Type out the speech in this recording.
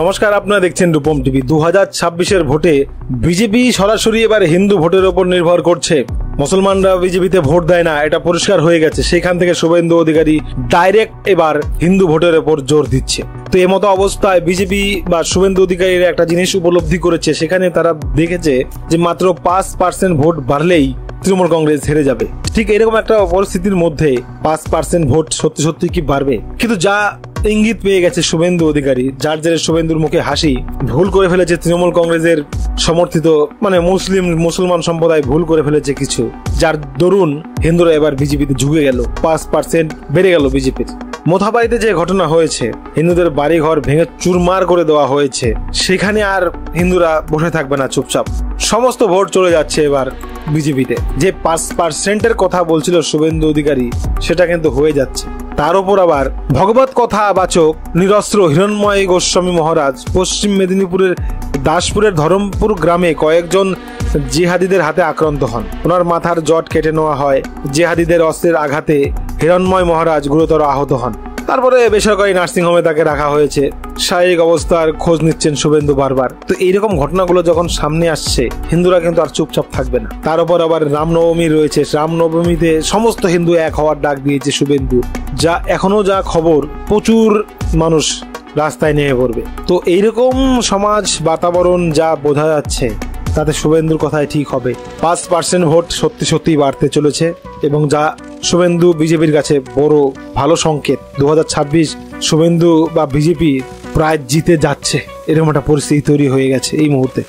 নমস্কার, আপনারা দেখছেন রূপম টিভি। 2026-এর ভোটে বিজেপি সরাসরি এবার হিন্দু ভোটের উপর নির্ভর করছে। মুসলমানরা বিজেপিতে ভোট দেয় না, এটা পরিষ্কার হয়ে গেছে। সেখান থেকে শুভেন্দু অধিকারী ডাইরেক্ট এবার হিন্দু ভোটের উপর জোর দিচ্ছে। তো এই মতো অবস্থায় বিজেপি বা শুভেন্দু অধিকারীর একটা জিনিস উপলব্ধি করেছে, সেখানে তারা দেখেছে যে মাত্র 5% ভোট বাড়লেই তৃণমূল কংগ্রেস হেরে যাবে। ঠিক এরকম একটা পরিস্থিতির মধ্যে 5% ভোট সত্যি সত্যি কি বাড়বে? কিন্তু যা ইঙ্গিত পেয়ে গেছে শুভেন্দু অধিকারী, যার জেরে শুভেন্দুর মুখে হাসি, ভুল করে ফেলেছে তৃণমূল কংগ্রেসের সমর্থিত মুসলমান সম্প্রদায় ভুল করে ফেলেছে কিছু, যার দরুন হিন্দুরা এবার বিজেপিতে ঝুঁকে গেল। 5% বেড়ে গেল বিজেপির। মোথাবাড়িতে যে ঘটনা হয়েছে, হিন্দুদের বাড়ি ঘর ভেঙে চুরমার করে দেওয়া হয়েছে, সেখানে আর হিন্দুরা বসে থাকবে না চুপচাপ। সমস্ত ভোট চলে যাচ্ছে এবার বিজেপিতে। যে 5%-এর কথা বলছিল শুভেন্দু অধিকারী, সেটা কিন্তু হয়ে যাচ্ছে। তার উপর আবার ভগবত কথা বাচক নিরস্ত্র হিরণ্ময় গোস্বামী মহারাজ পশ্চিম মেদিনীপুরের দাসপুরের ধরমপুর গ্রামে কয়েকজন জিহাদিদের হাতে আক্রান্ত হন। ওনার মাথার জট কেটে নেওয়া হয়। জিহাদিদের অস্ত্রের আঘাতে হিরণ্ময় মহারাজ গুরুতর আহত হন। তারপরে বেসরকারি নার্সিংহোমে তাকে রাখা হয়েছে। শারীরিক অবস্থার খোঁজ নিচ্ছেন শুভেন্দু বারবার। তো এইরকম ঘটনাগুলো যখন সামনে আসছে, হিন্দুরা কিন্তু আর চুপচাপ থাকবে না। তার উপর আবার রামনবমী রয়েছে। রামনবমীতে সমস্ত হিন্দু এক হওয়ার ডাক দিয়েছে শুভেন্দু। এখনো যা খবর, প্রচুর মানুষ রাস্তায় নেমে পড়বে। তো এইরকম সমাজ বাতাবরণ যা বোঝা যাচ্ছে, তাতে শুভেন্দুর কথাই ঠিক হবে। 5% ভোট সত্যি সত্যি বাড়তে চলেছে, এবং যা শুভেন্দু বিজেপির কাছে বড় ভালো সংকেত। 2026 শুভেন্দু বা বিজেপি প্রায় জিতে যাচ্ছে, এরকম একটা পরিস্থিতি তৈরি হয়ে গেছে এই মুহূর্তে।